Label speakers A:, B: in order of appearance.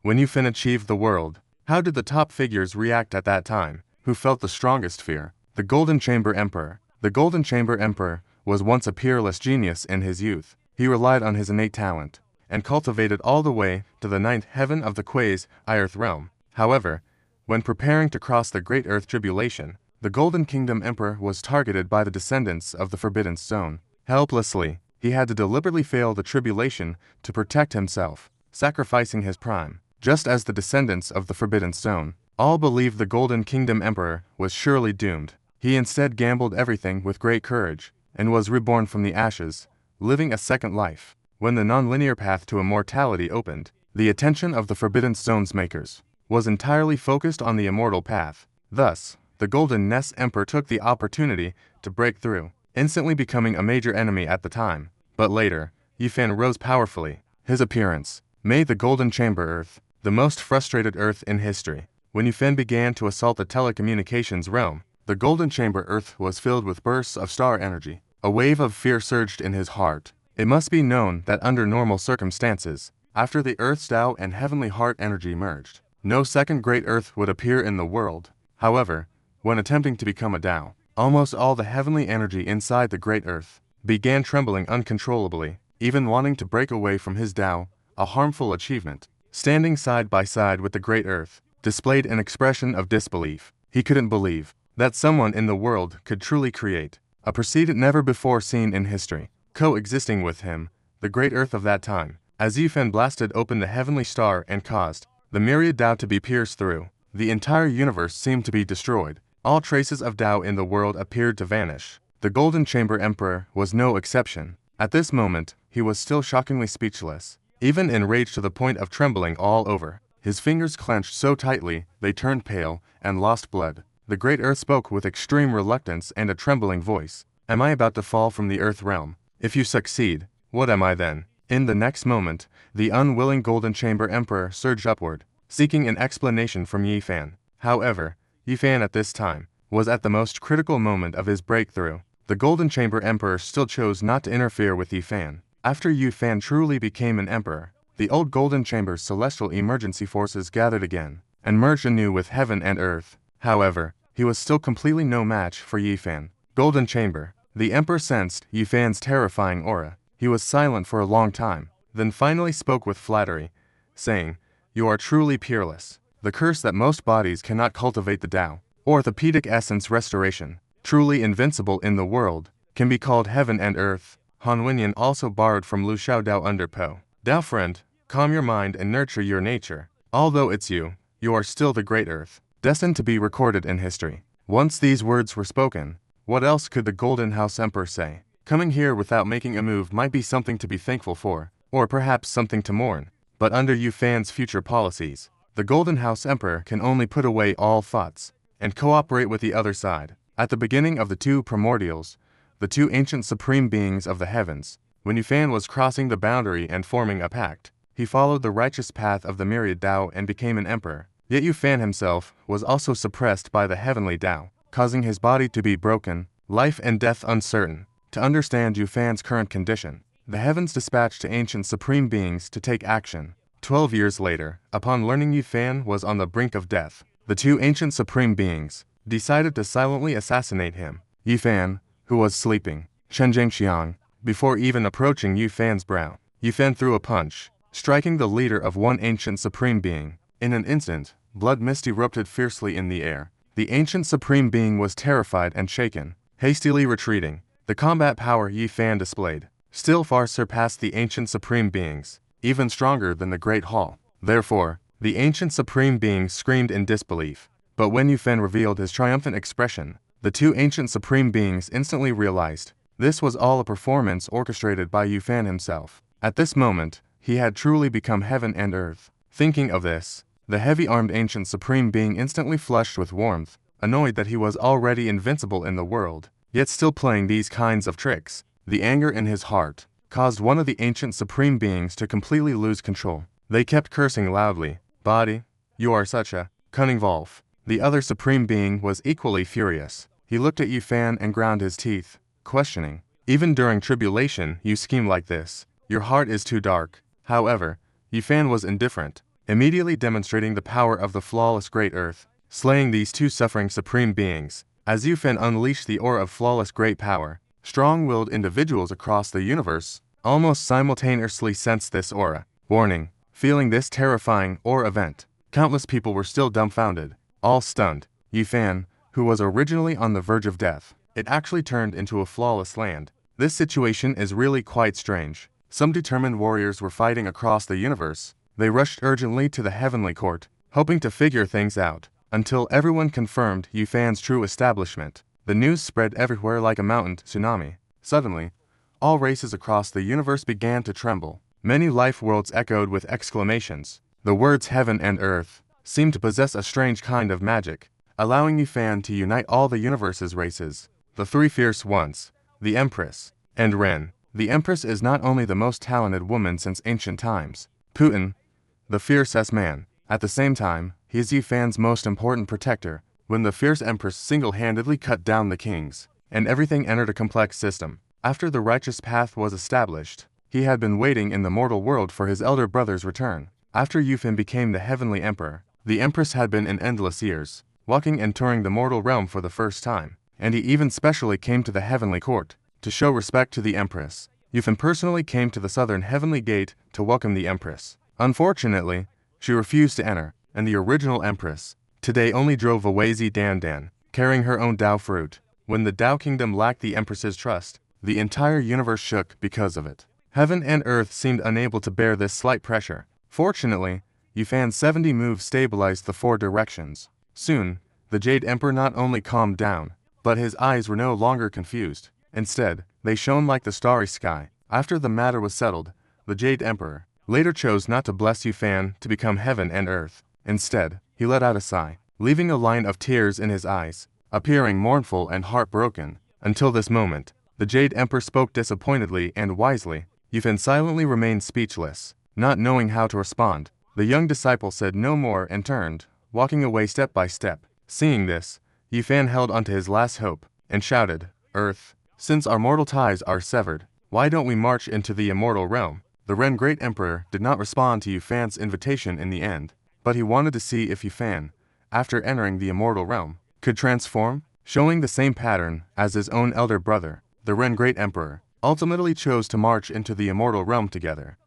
A: When Yu Fan achieved the world, how did the top figures react at that time? Who felt the strongest fear? The Golden Chamber Emperor. The Golden Chamber Emperor was once a peerless genius in his youth. He relied on his innate talent and cultivated all the way to the ninth heaven of the Earth realm. However, when preparing to cross the Great Earth Tribulation, the Golden Kingdom Emperor was targeted by the descendants of the Forbidden Stone. Helplessly, he had to deliberately fail the tribulation to protect himself, sacrificing his prime. Just as the descendants of the Forbidden Stone all believed the Golden Kingdom Emperor was surely doomed, he instead gambled everything with great courage and was reborn from the ashes, living a second life. When the non-linear path to immortality opened, the attention of the Forbidden Stone's makers was entirely focused on the immortal path. Thus, the Golden Nest Emperor took the opportunity to break through, instantly becoming a major enemy at the time. But later, Yu Fan rose powerfully. His appearance made the Golden Chamber Earth the most frustrated Earth in history. When Yu Fan began to assault the telecommunications realm, the Golden Chamber Earth was filled with bursts of star energy. A wave of fear surged in his heart. It must be known that under normal circumstances, after the Earth's Tao and Heavenly Heart energy merged, no second Great Earth would appear in the world. However, when attempting to become a Tao, almost all the heavenly energy inside the Great Earth began trembling uncontrollably, even wanting to break away from his Tao, a harmful achievement. Standing side by side with the Great Earth, displayed an expression of disbelief. He couldn't believe that someone in the world could truly create a precedent never before seen in history. Coexisting with him, the Great Earth of that time, as Yu Fan blasted open the heavenly star and caused the myriad Tao to be pierced through, the entire universe seemed to be destroyed. All traces of Tao in the world appeared to vanish. The Golden Chamber Emperor was no exception. At this moment, he was still shockingly speechless, even enraged to the point of trembling all over. His fingers clenched so tightly they turned pale and lost blood. The Great Earth spoke with extreme reluctance and a trembling voice. "Am I about to fall from the Earth realm? If you succeed, what am I then?" In the next moment, the unwilling Golden Chamber Emperor surged upward, seeking an explanation from Yu Fan. However, Yu Fan at this time was at the most critical moment of his breakthrough. The Golden Chamber Emperor still chose not to interfere with Yu Fan. After Yu Fan truly became an emperor, the old Golden Chamber's celestial emergency forces gathered again and merged anew with heaven and earth. However, he was still completely no match for Yu Fan. Golden Chamber. The Emperor sensed Yu Fan's terrifying aura. He was silent for a long time, then finally spoke with flattery, saying, "You are truly peerless. The curse that most bodies cannot cultivate the Tao, orthopedic essence restoration, truly invincible in the world, can be called heaven and earth." Han Wenyan also borrowed from Lu Xiao Dao under Po. "Dao friend, calm your mind and nurture your nature. Although it's you are still the Great Earth, destined to be recorded in history." Once these words were spoken, what else could the Golden House Emperor say? Coming here without making a move might be something to be thankful for, or perhaps something to mourn. But under Yu Fan's future policies, the Golden House Emperor can only put away all thoughts and cooperate with the other side. At the beginning of the two primordials, the two ancient supreme beings of the heavens, when Yu Fan was crossing the boundary and forming a pact, he followed the righteous path of the myriad Tao and became an emperor. Yet Yu Fan himself was also suppressed by the heavenly Tao, causing his body to be broken, life and death uncertain. To understand Yu Fan's current condition, the heavens dispatched ancient supreme beings to take action. 12 years later, upon learning Yu Fan was on the brink of death, the two ancient supreme beings decided to silently assassinate him. Yu Fan, who was sleeping, Shenjiang Xiang, before even approaching Yu Fan's brow, Yu Fan threw a punch, striking the leader of one ancient supreme being. In an instant, blood mist erupted fiercely in the air. The ancient supreme being was terrified and shaken, hastily retreating. The combat power Yu Fan displayed still far surpassed the ancient supreme beings, even stronger than the Great Hall. Therefore, the ancient supreme being screamed in disbelief. But when Yu Fan revealed his triumphant expression, the two ancient supreme beings instantly realized this was all a performance orchestrated by Yu Fan himself. At this moment, he had truly become heaven and earth. Thinking of this, the heavy-armed ancient supreme being instantly flushed with warmth, annoyed that he was already invincible in the world, yet still playing these kinds of tricks. The anger in his heart caused one of the ancient supreme beings to completely lose control. They kept cursing loudly. "Body, you are such a cunning wolf." The other supreme being was equally furious. He looked at Yu Fan and ground his teeth, questioning, "Even during tribulation you scheme like this. Your heart is too dark." However, Yu Fan was indifferent. immediately demonstrating the power of the flawless Great Earth, slaying these two suffering supreme beings. As Yufan unleashed the aura of flawless great power, strong-willed individuals across the universe almost simultaneously sensed this aura. Warning. Feeling this terrifying aura event, countless people were still dumbfounded, all stunned. Yufan, who was originally on the verge of death, it actually turned into a flawless land. This situation is really quite strange. Some determined warriors were fighting across the universe. They rushed urgently to the heavenly court, hoping to figure things out, until everyone confirmed Yufan's true establishment. The news spread everywhere like a mountain tsunami. Suddenly, all races across the universe began to tremble. Many life worlds echoed with exclamations. The words heaven and earth seemed to possess a strange kind of magic, allowing Yufan to unite all the universe's races. The three fierce ones, the Empress, and Ren. The Empress is not only the most talented woman since ancient times, Putin, the fiercest man. At the same time, he is Yufan's most important protector. When the fierce Empress single-handedly cut down the kings, and everything entered a complex system. After the righteous path was established, he had been waiting in the mortal world for his elder brother's return. After Yufan became the heavenly emperor, the Empress had been in endless years, walking and touring the mortal realm for the first time, and he even specially came to the heavenly court to show respect to the Empress. Yufan personally came to the southern heavenly gate to welcome the Empress. Unfortunately, she refused to enter, and the original Empress today only drove away Dandan, carrying her own Dao fruit. When the Dao Kingdom lacked the Empress's trust, the entire universe shook because of it. Heaven and earth seemed unable to bear this slight pressure. Fortunately, Yufan's 70 moves stabilized the four directions. Soon, the Jade Emperor not only calmed down, but his eyes were no longer confused. Instead, they shone like the starry sky. After the matter was settled, the Jade Emperor later chose not to bless Yufan to become heaven and earth. Instead, he let out a sigh, leaving a line of tears in his eyes, appearing mournful and heartbroken. Until this moment, the Jade Emperor spoke disappointedly and wisely. Yufan silently remained speechless, not knowing how to respond. The young disciple said no more and turned, walking away step by step. Seeing this, Yufan held onto his last hope, and shouted, "Earth, since our mortal ties are severed, why don't we march into the immortal realm?" The Ren Great Emperor did not respond to Yufan's invitation in the end, but he wanted to see if Yufan, after entering the immortal realm, could transform, showing the same pattern as his own elder brother. The Ren Great Emperor ultimately chose to march into the immortal realm together.